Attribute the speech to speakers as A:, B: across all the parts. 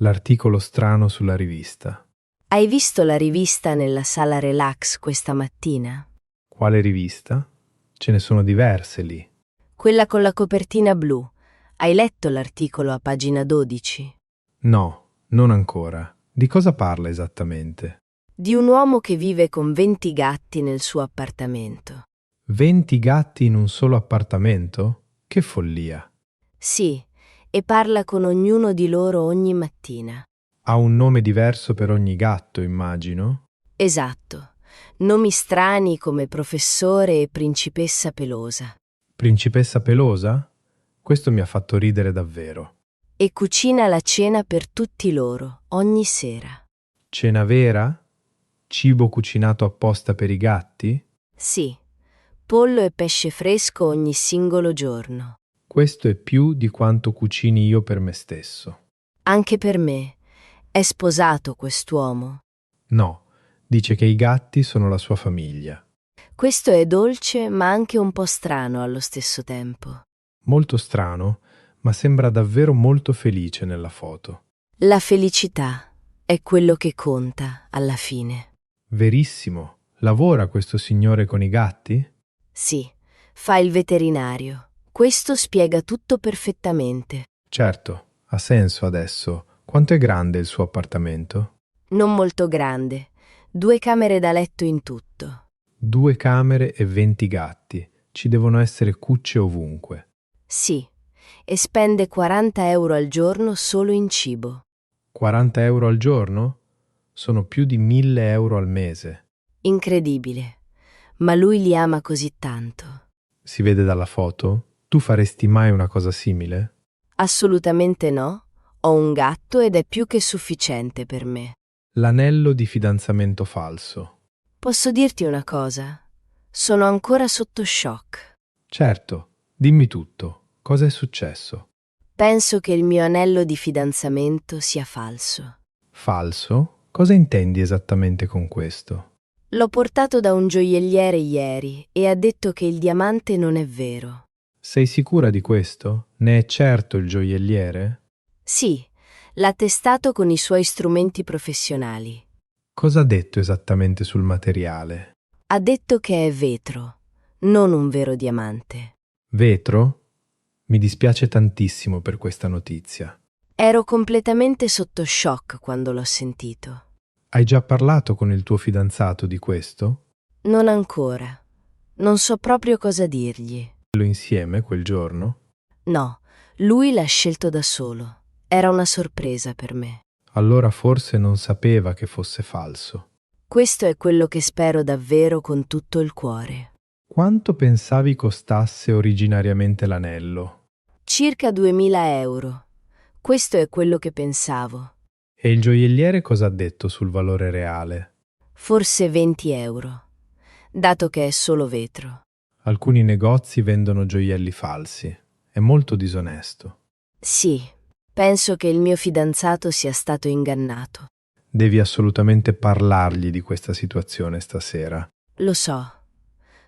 A: L'articolo strano sulla rivista.
B: Hai visto la rivista nella sala relax questa mattina?
A: Quale rivista? Ce ne sono diverse lì.
B: Quella con la copertina blu. Hai letto l'articolo a pagina 12?
A: No, non ancora. Di cosa parla esattamente?
B: Di un uomo che vive con 20 gatti nel suo appartamento.
A: 20 gatti in un solo appartamento? Che follia!
B: Sì, e parla con ognuno di loro ogni mattina.
A: Ha un nome diverso per ogni gatto, immagino?
B: Esatto. Nomi strani come professore e principessa pelosa.
A: Principessa pelosa? Questo mi ha fatto ridere davvero.
B: E cucina la cena per tutti loro, ogni sera.
A: Cena vera? Cibo cucinato apposta per i gatti?
B: Sì, pollo e pesce fresco ogni singolo giorno.
A: Questo è più di quanto cucini io per me stesso.
B: Anche per me. È sposato quest'uomo.
A: No, dice che i gatti sono la sua famiglia.
B: Questo è dolce ma anche un po' strano allo stesso tempo.
A: Molto strano, ma sembra davvero molto felice nella foto.
B: La felicità è quello che conta alla fine.
A: Verissimo. Lavora questo signore con i gatti?
B: Sì, fa il veterinario. Questo spiega tutto perfettamente.
A: Certo, ha senso adesso. Quanto è grande il suo appartamento?
B: Non molto grande. 2 camere da letto in tutto.
A: 2 camere e 20 gatti. Ci devono essere cucce ovunque.
B: Sì, e spende 40 euro al giorno solo in cibo.
A: 40 euro al giorno? Sono più di 1000 euro al mese.
B: Incredibile. Ma lui li ama così tanto.
A: Si vede dalla foto? Tu faresti mai una cosa simile?
B: Assolutamente no. Ho un gatto ed è più che sufficiente per me.
A: L'anello di fidanzamento falso.
B: Posso dirti una cosa? Sono ancora sotto shock.
A: Certo, dimmi tutto. Cosa è successo?
B: Penso che il mio anello di fidanzamento sia falso.
A: Falso? Cosa intendi esattamente con questo?
B: L'ho portato da un gioielliere ieri e ha detto che il diamante non è vero.
A: Sei sicura di questo? Ne è certo il gioielliere?
B: Sì, l'ha testato con i suoi strumenti professionali.
A: Cosa ha detto esattamente sul materiale?
B: Ha detto che è vetro, non un vero diamante.
A: Vetro? Mi dispiace tantissimo per questa notizia.
B: Ero completamente sotto shock quando l'ho sentito.
A: Hai già parlato con il tuo fidanzato di questo?
B: Non ancora. Non so proprio cosa dirgli.
A: Insieme quel giorno?
B: No, lui l'ha scelto da solo. Era una sorpresa per me.
A: Allora forse non sapeva che fosse falso.
B: Questo è quello che spero davvero con tutto il cuore.
A: Quanto pensavi costasse originariamente l'anello?
B: Circa 2000 euro. Questo è quello che pensavo.
A: E il gioielliere cosa ha detto sul valore reale?
B: Forse 20 euro, dato che è solo vetro.
A: Alcuni negozi vendono gioielli falsi. È molto disonesto.
B: Sì, penso che il mio fidanzato sia stato ingannato.
A: Devi assolutamente parlargli di questa situazione stasera.
B: Lo so.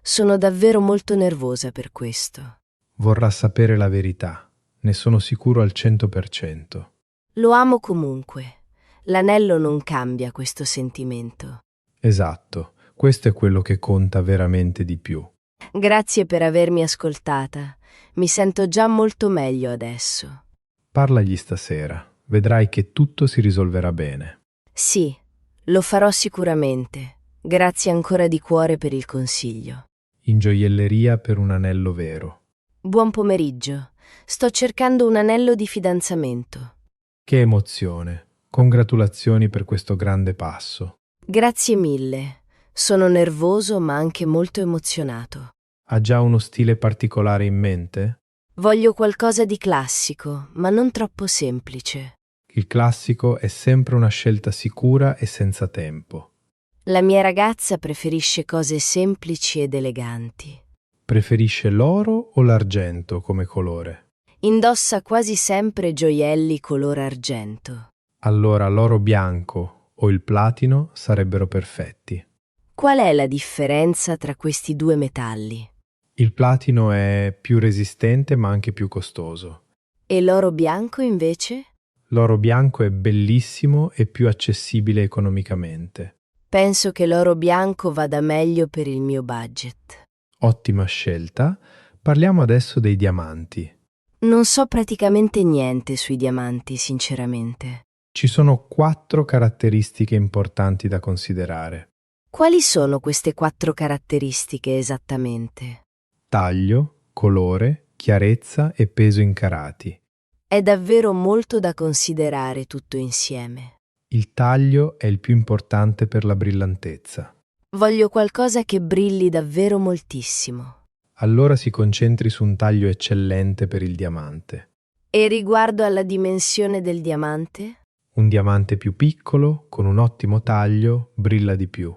B: Sono davvero molto nervosa per questo.
A: Vorrà sapere la verità. Ne sono sicuro al 100%.
B: Lo amo comunque. L'anello non cambia questo sentimento.
A: Esatto, questo è quello che conta veramente di più.
B: Grazie per avermi ascoltata. Mi sento già molto meglio adesso.
A: Parlagli stasera. Vedrai che tutto si risolverà bene.
B: Sì, lo farò sicuramente. Grazie ancora di cuore per il consiglio.
A: In gioielleria per un anello vero.
B: Buon pomeriggio. Sto cercando un anello di fidanzamento.
A: Che emozione! Congratulazioni per questo grande passo.
B: Grazie mille. Sono nervoso ma anche molto emozionato.
A: Ha già uno stile particolare in mente?
B: Voglio qualcosa di classico, ma non troppo semplice.
A: Il classico è sempre una scelta sicura e senza tempo.
B: La mia ragazza preferisce cose semplici ed eleganti.
A: Preferisce l'oro o l'argento come colore?
B: Indossa quasi sempre gioielli color argento.
A: Allora l'oro bianco o il platino sarebbero perfetti.
B: Qual è la differenza tra questi due metalli?
A: Il platino è più resistente ma anche più costoso.
B: E l'oro bianco invece?
A: L'oro bianco è bellissimo e più accessibile economicamente.
B: Penso che l'oro bianco vada meglio per il mio budget.
A: Ottima scelta. Parliamo adesso dei diamanti.
B: Non so praticamente niente sui diamanti, sinceramente.
A: Ci sono 4 caratteristiche importanti da considerare.
B: Quali sono queste 4 caratteristiche esattamente?
A: Taglio, colore, chiarezza e peso in carati.
B: È davvero molto da considerare tutto insieme.
A: Il taglio è il più importante per la brillantezza.
B: Voglio qualcosa che brilli davvero moltissimo.
A: Allora si concentri su un taglio eccellente per il diamante.
B: E riguardo alla dimensione del diamante?
A: Un diamante più piccolo, con un ottimo taglio, brilla di più.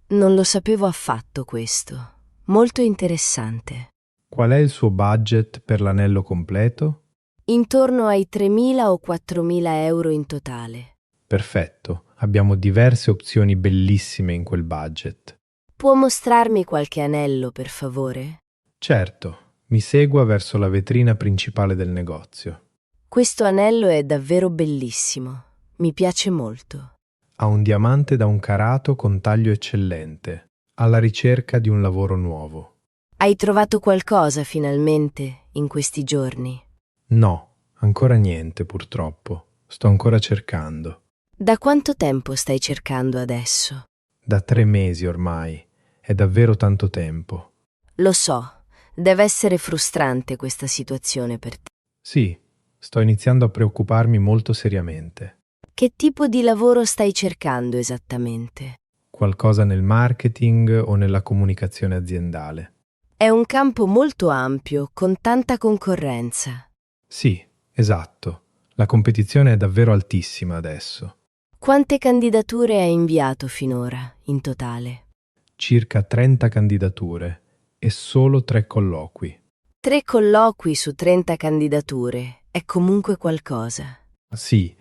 B: Non lo sapevo affatto questo. Molto interessante.
A: Qual è il suo budget per l'anello completo?
B: Intorno ai 3.000 o 4.000 euro in totale.
A: Perfetto, abbiamo diverse opzioni bellissime in quel budget.
B: Può mostrarmi qualche anello, per favore?
A: Certo, mi segua verso la vetrina principale del negozio.
B: Questo anello è davvero bellissimo. Mi piace molto.
A: Ha un diamante da 1 carato con taglio eccellente, alla ricerca di un lavoro nuovo.
B: Hai trovato qualcosa finalmente in questi giorni?
A: No, ancora niente purtroppo. Sto ancora cercando.
B: Da quanto tempo stai cercando adesso?
A: Da 3 mesi ormai. È davvero tanto tempo.
B: Lo so, deve essere frustrante questa situazione per te.
A: Sì, sto iniziando a preoccuparmi molto seriamente.
B: Che tipo di lavoro stai cercando esattamente?
A: Qualcosa nel marketing o nella comunicazione aziendale.
B: È un campo molto ampio, con tanta concorrenza.
A: Sì, esatto. La competizione è davvero altissima adesso.
B: Quante candidature hai inviato finora, in totale?
A: Circa 30 candidature e solo 3 colloqui.
B: 3 colloqui su 30 candidature è comunque qualcosa.
A: Sì,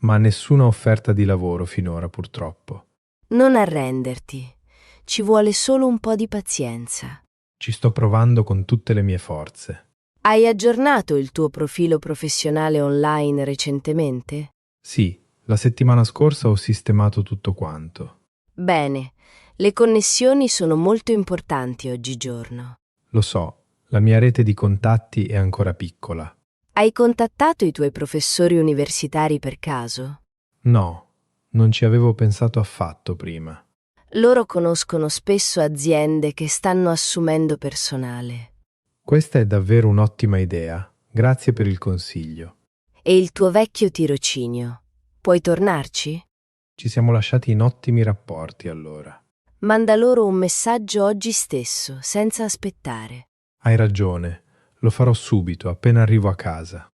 A: ma nessuna offerta di lavoro finora purtroppo.
B: Non arrenderti. Ci vuole solo un po' di pazienza.
A: Ci sto provando con tutte le mie forze.
B: Hai aggiornato il tuo profilo professionale online recentemente?
A: Sì, la settimana scorsa ho sistemato tutto quanto.
B: Bene, le connessioni sono molto importanti oggigiorno.
A: Lo so, la mia rete di contatti è ancora piccola.
B: Hai contattato i tuoi professori universitari per caso?
A: No, non ci avevo pensato affatto prima.
B: Loro conoscono spesso aziende che stanno assumendo personale.
A: Questa è davvero un'ottima idea. Grazie per il consiglio.
B: E il tuo vecchio tirocinio? Puoi tornarci?
A: Ci siamo lasciati in ottimi rapporti allora.
B: Manda loro un messaggio oggi stesso, senza aspettare.
A: Hai ragione, lo farò subito, appena arrivo a casa.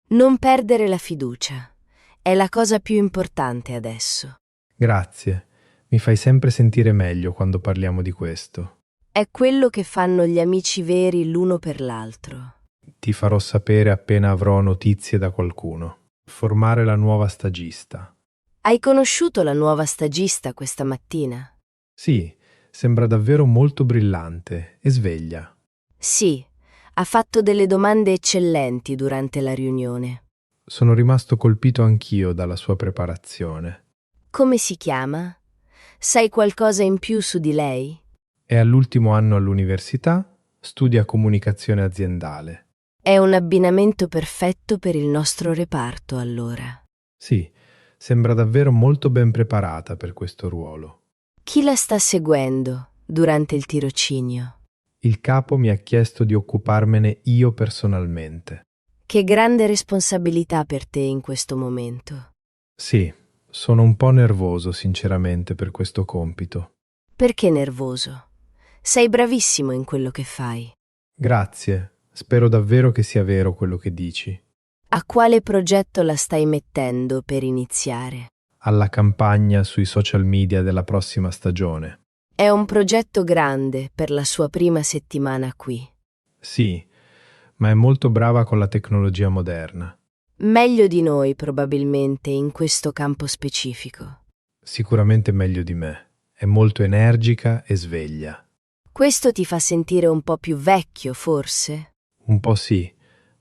B: Non perdere la fiducia. È la cosa più importante adesso.
A: Grazie, mi fai sempre sentire meglio quando parliamo di questo.
B: È quello che fanno gli amici veri l'uno per l'altro.
A: Ti farò sapere appena avrò notizie da qualcuno. Formare la nuova stagista.
B: Hai conosciuto la nuova stagista questa mattina?
A: Sì, sembra davvero molto brillante e sveglia.
B: Sì, ha fatto delle domande eccellenti durante la riunione.
A: Sono rimasto colpito anch'io dalla sua preparazione.
B: Come si chiama? Sai qualcosa in più su di lei?
A: È all'ultimo anno all'università, studia comunicazione aziendale.
B: È un abbinamento perfetto per il nostro reparto, allora.
A: Sì, sembra davvero molto ben preparata per questo ruolo.
B: Chi la sta seguendo durante il tirocinio?
A: Il capo mi ha chiesto di occuparmene io personalmente.
B: Che grande responsabilità per te in questo momento.
A: Sì, sono un po' nervoso sinceramente per questo compito.
B: Perché nervoso? Sei bravissimo in quello che fai.
A: Grazie, spero davvero che sia vero quello che dici.
B: A quale progetto la stai mettendo per iniziare?
A: Alla campagna sui social media della prossima stagione.
B: È un progetto grande per la sua prima settimana qui.
A: Sì, ma è molto brava con la tecnologia moderna.
B: Meglio di noi probabilmente in questo campo specifico.
A: Sicuramente meglio di me. È molto energica e sveglia.
B: Questo ti fa sentire un po' più vecchio, forse?
A: Un po' sì,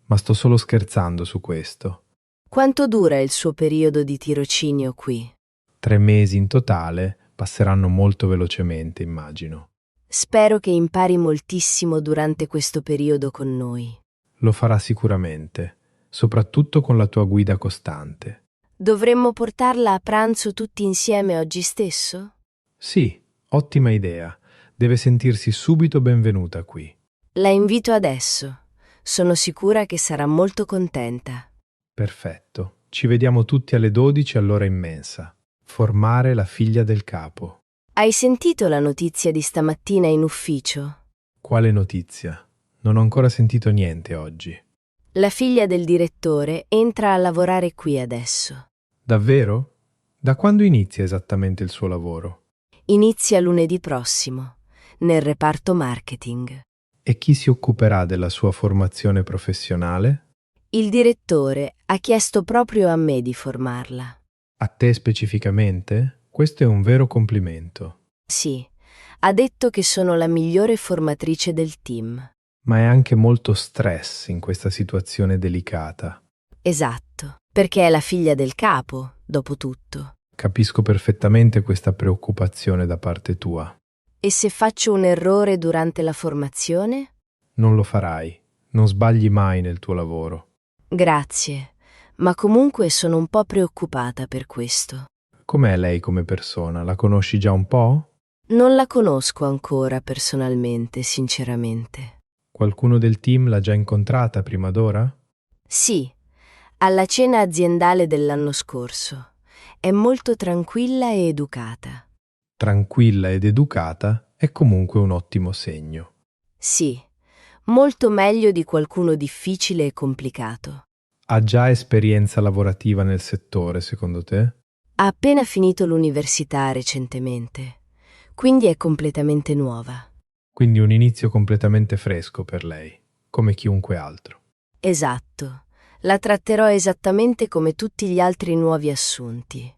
A: ma sto solo scherzando su questo.
B: Quanto dura il suo periodo di tirocinio qui?
A: 3 mesi in totale, passeranno molto velocemente, immagino.
B: Spero che impari moltissimo durante questo periodo con noi.
A: Lo farà sicuramente, soprattutto con la tua guida costante.
B: Dovremmo portarla a pranzo tutti insieme oggi stesso?
A: Sì, ottima idea. Deve sentirsi subito benvenuta qui.
B: La invito adesso. Sono sicura che sarà molto contenta.
A: Perfetto. Ci vediamo tutti alle 12 all'ora immensa. Formare la figlia del capo.
B: Hai sentito la notizia di stamattina in ufficio?
A: Quale notizia? Non ho ancora sentito niente oggi.
B: La figlia del direttore entra a lavorare qui adesso.
A: Davvero? Da quando inizia esattamente il suo lavoro?
B: Inizia lunedì prossimo, nel reparto marketing.
A: E chi si occuperà della sua formazione professionale?
B: Il direttore ha chiesto proprio a me di formarla.
A: A te specificamente? Questo è un vero complimento.
B: Sì, ha detto che sono la migliore formatrice del team.
A: Ma è anche molto stress in questa situazione delicata.
B: Esatto, perché è la figlia del capo, dopo tutto.
A: Capisco perfettamente questa preoccupazione da parte tua.
B: E se faccio un errore durante la formazione?
A: Non lo farai. Non sbagli mai nel tuo lavoro.
B: Grazie, ma comunque sono un po' preoccupata per questo.
A: Com'è lei come persona? La conosci già un po'?
B: Non la conosco ancora personalmente, sinceramente.
A: Qualcuno del team l'ha già incontrata prima d'ora?
B: Sì, alla cena aziendale dell'anno scorso. È molto tranquilla e educata.
A: Tranquilla ed educata è comunque un ottimo segno.
B: Sì, molto meglio di qualcuno difficile e complicato.
A: Ha già esperienza lavorativa nel settore, secondo te?
B: Ha appena finito l'università recentemente, quindi è completamente nuova.
A: Quindi un inizio completamente fresco per lei, come chiunque altro.
B: Esatto, la tratterò esattamente come tutti gli altri nuovi assunti.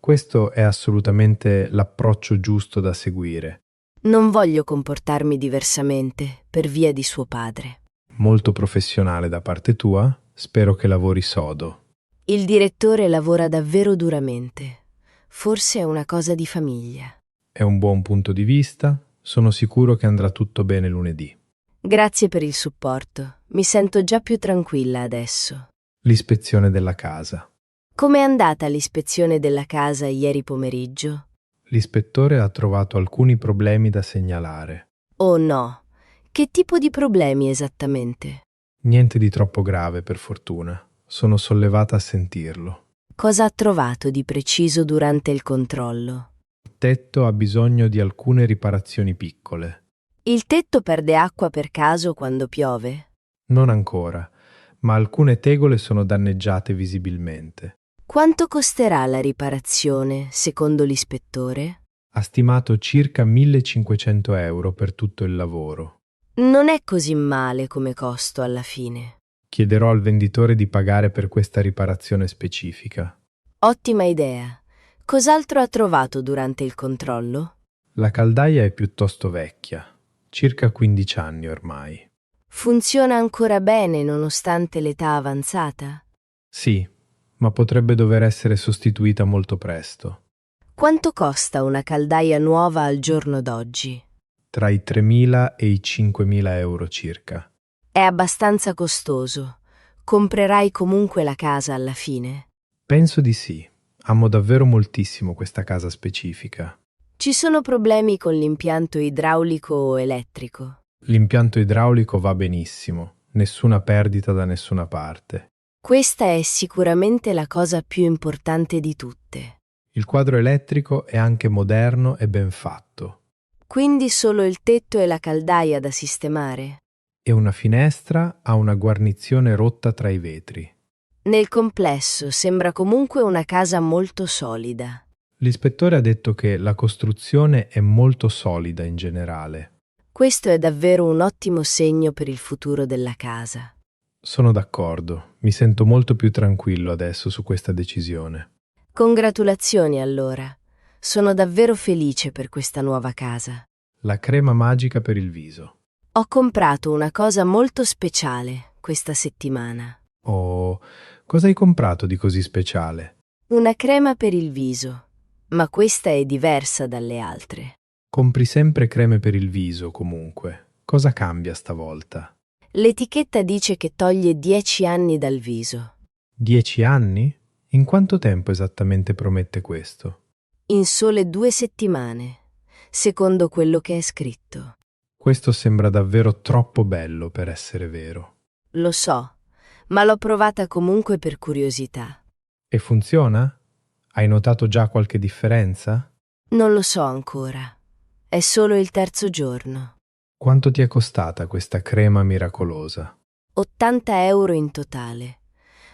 A: Questo è assolutamente l'approccio giusto da seguire.
B: Non voglio comportarmi diversamente per via di suo padre.
A: Molto professionale da parte tua, spero che lavori sodo.
B: Il direttore lavora davvero duramente. Forse è una cosa di famiglia.
A: È un buon punto di vista, sono sicuro che andrà tutto bene lunedì.
B: Grazie per il supporto. Mi sento già più tranquilla adesso.
A: L'ispezione della casa.
B: Com'è andata l'ispezione della casa ieri pomeriggio?
A: L'ispettore ha trovato alcuni problemi da segnalare.
B: Oh no, che tipo di problemi esattamente?
A: Niente di troppo grave, per fortuna. Sono sollevata a sentirlo.
B: Cosa ha trovato di preciso durante il controllo?
A: Il tetto ha bisogno di alcune riparazioni piccole.
B: Il tetto perde acqua per caso quando piove?
A: Non ancora, ma alcune tegole sono danneggiate visibilmente.
B: Quanto costerà la riparazione, secondo l'ispettore?
A: Ha stimato circa 1.500 euro per tutto il lavoro.
B: Non è così male come costo alla fine.
A: Chiederò al venditore di pagare per questa riparazione specifica.
B: Ottima idea. Cos'altro ha trovato durante il controllo?
A: La caldaia è piuttosto vecchia, circa 15 anni ormai.
B: Funziona ancora bene nonostante l'età avanzata?
A: Sì, ma potrebbe dover essere sostituita molto presto.
B: Quanto costa una caldaia nuova al giorno d'oggi?
A: Tra i 3.000 e i 5.000 euro circa.
B: È abbastanza costoso. Comprerai comunque la casa alla fine?
A: Penso di sì. Amo davvero moltissimo questa casa specifica.
B: Ci sono problemi con l'impianto idraulico o elettrico?
A: L'impianto idraulico va benissimo, nessuna perdita da nessuna parte.
B: Questa è sicuramente la cosa più importante di tutte.
A: Il quadro elettrico è anche moderno e ben fatto.
B: Quindi solo il tetto e la caldaia da sistemare?
A: E una finestra ha una guarnizione rotta tra i vetri.
B: Nel complesso sembra comunque una casa molto solida.
A: L'ispettore ha detto che la costruzione è molto solida in generale.
B: Questo è davvero un ottimo segno per il futuro della casa.
A: Sono d'accordo, mi sento molto più tranquillo adesso su questa decisione.
B: Congratulazioni allora. Sono davvero felice per questa nuova casa.
A: La crema magica per il viso.
B: Ho comprato una cosa molto speciale questa settimana.
A: Oh, Cosa hai comprato di così speciale?
B: Una crema per il viso, ma questa è diversa dalle altre.
A: Compri sempre creme per il viso, comunque. Cosa cambia stavolta?
B: L'etichetta dice che toglie 10 anni dal viso.
A: 10 anni? In quanto tempo esattamente promette questo?
B: In sole 2 settimane, secondo quello che è scritto.
A: Questo sembra davvero troppo bello per essere vero.
B: Lo so, ma l'ho provata comunque per curiosità.
A: E funziona? Hai notato già qualche differenza?
B: Non lo so ancora. È solo il terzo giorno.
A: Quanto ti è costata questa crema miracolosa?
B: 80 € in totale,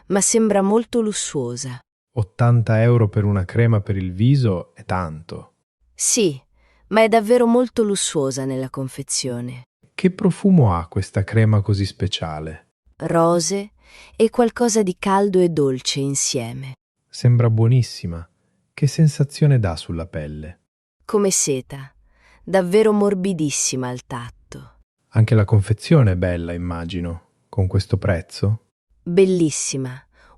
B: ma sembra molto lussuosa.
A: 80 € per una crema per il viso è tanto.
B: Sì, ma è davvero molto lussuosa nella confezione.
A: Che profumo ha questa crema così speciale?
B: Rose e qualcosa di caldo e dolce insieme.
A: Sembra buonissima. Che sensazione dà sulla pelle?
B: Come seta, davvero morbidissima al tatto.
A: Anche la confezione è bella, immagino, con questo prezzo?
B: Bellissima,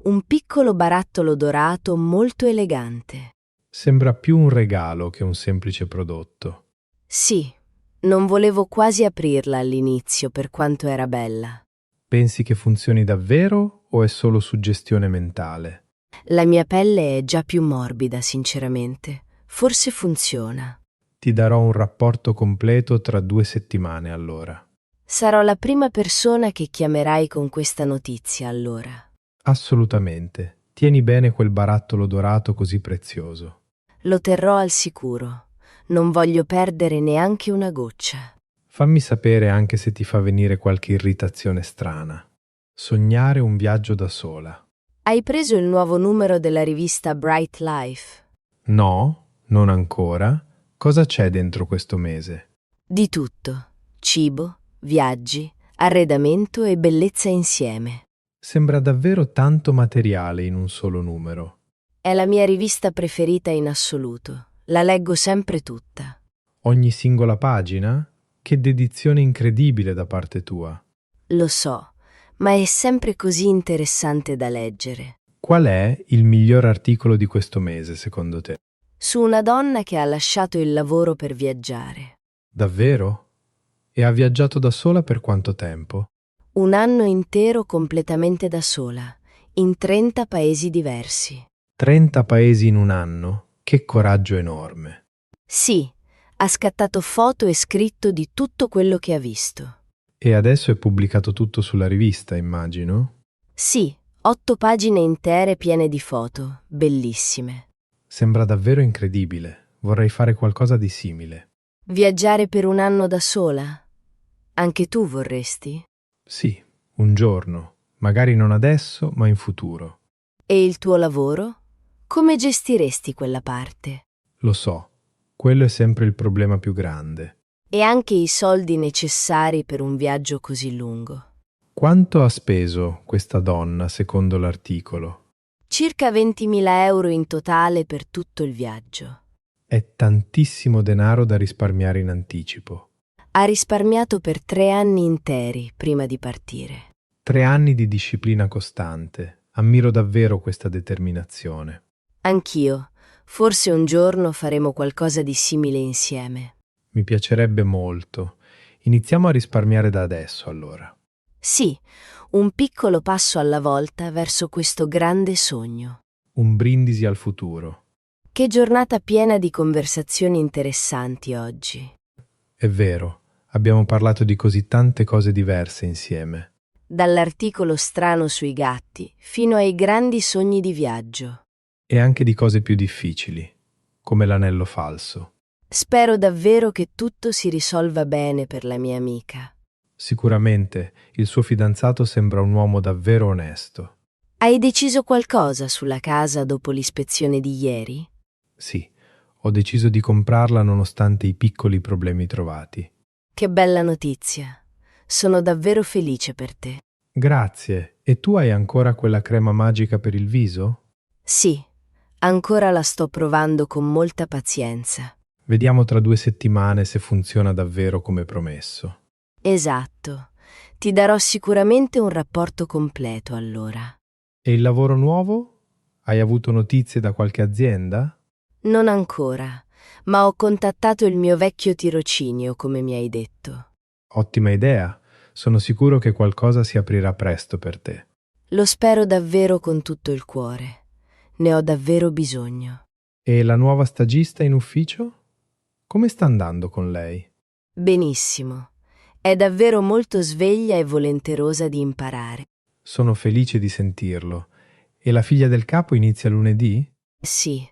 B: un piccolo barattolo dorato molto elegante.
A: Sembra più un regalo che un semplice prodotto.
B: Sì, non volevo quasi aprirla all'inizio per quanto era bella.
A: Pensi che funzioni davvero o è solo suggestione mentale?
B: La mia pelle è già più morbida, sinceramente. Forse funziona.
A: Ti darò un rapporto completo tra 2 settimane, allora.
B: Sarò la prima persona che chiamerai con questa notizia, allora.
A: Assolutamente. Tieni bene quel barattolo dorato così prezioso.
B: Lo terrò al sicuro. Non voglio perdere neanche una goccia.
A: Fammi sapere anche se ti fa venire qualche irritazione strana. Sognare un viaggio da sola.
B: Hai preso il nuovo numero della rivista Bright Life?
A: No, non ancora. Cosa c'è dentro questo mese?
B: Di tutto. Cibo, viaggi, arredamento e bellezza insieme.
A: Sembra davvero tanto materiale in un solo numero.
B: È la mia rivista preferita in assoluto. La leggo sempre tutta.
A: Ogni singola pagina? Che dedizione incredibile da parte tua.
B: Lo so, ma è sempre così interessante da leggere.
A: Qual è il miglior articolo di questo mese, secondo te?
B: Su una donna che ha lasciato il lavoro per viaggiare.
A: Davvero? E ha viaggiato da sola per quanto tempo?
B: Un anno intero completamente da sola, in 30 paesi diversi.
A: 30 paesi in un anno? Che coraggio enorme.
B: Sì, ha scattato foto e scritto di tutto quello che ha visto.
A: E adesso è pubblicato tutto sulla rivista, immagino?
B: Sì, 8 pagine intere piene di foto, bellissime.
A: Sembra davvero incredibile. Vorrei fare qualcosa di simile.
B: Viaggiare per un anno da sola? Anche tu vorresti?
A: Sì, un giorno. Magari non adesso, ma in futuro.
B: E il tuo lavoro? Come gestiresti quella parte?
A: Lo so, quello è sempre il problema più grande.
B: E anche i soldi necessari per un viaggio così lungo.
A: Quanto ha speso questa donna, secondo l'articolo?
B: Circa 20.000 € in totale per tutto il viaggio.
A: È tantissimo denaro da risparmiare in anticipo.
B: Ha risparmiato per 3 anni interi prima di partire.
A: 3 anni di disciplina costante. Ammiro davvero questa determinazione.
B: Anch'io. Forse un giorno faremo qualcosa di simile insieme.
A: Mi piacerebbe molto. Iniziamo a risparmiare da adesso, allora.
B: Sì, un piccolo passo alla volta verso questo grande sogno.
A: Un brindisi al futuro.
B: Che giornata piena di conversazioni interessanti oggi.
A: È vero, abbiamo parlato di così tante cose diverse insieme.
B: Dall'articolo strano sui gatti fino ai grandi sogni di viaggio.
A: E anche di cose più difficili, come l'anello falso.
B: Spero davvero che tutto si risolva bene per la mia amica.
A: Sicuramente il suo fidanzato sembra un uomo davvero onesto.
B: Hai deciso qualcosa sulla casa dopo l'ispezione di ieri?
A: Sì, ho deciso di comprarla nonostante i piccoli problemi trovati.
B: Che bella notizia. Sono davvero felice per te.
A: Grazie. E tu hai ancora quella crema magica per il viso?
B: Sì, ancora la sto provando con molta pazienza.
A: Vediamo tra 2 settimane se funziona davvero come promesso.
B: Esatto. Ti darò sicuramente un rapporto completo allora.
A: E il lavoro nuovo? Hai avuto notizie da qualche azienda?
B: Non ancora, ma ho contattato il mio vecchio tirocinio, come mi hai detto.
A: Ottima idea. Sono sicuro che qualcosa si aprirà presto per te.
B: Lo spero davvero con tutto il cuore. Ne ho davvero bisogno.
A: E la nuova stagista in ufficio? Come sta andando con lei?
B: Benissimo. È davvero molto sveglia e volenterosa di imparare.
A: Sono felice di sentirlo. E la figlia del capo inizia lunedì?
B: Sì,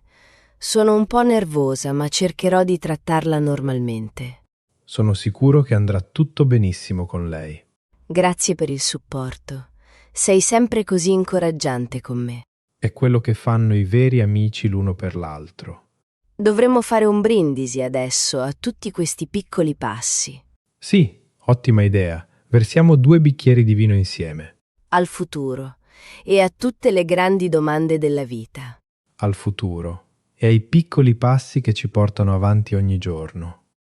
B: sono un po' nervosa, ma cercherò di trattarla normalmente.
A: Sono sicuro che andrà tutto benissimo con lei.
B: Grazie per il supporto. Sei sempre così incoraggiante con me.
A: È quello che fanno i veri amici l'uno per l'altro.
B: Dovremmo fare un brindisi adesso a tutti questi piccoli passi.
A: Sì, ottima idea. Versiamo 2 bicchieri di vino insieme.
B: Al futuro e a tutte le grandi domande della vita.
A: Al futuro. E ai piccoli passi che ci portano avanti ogni giorno.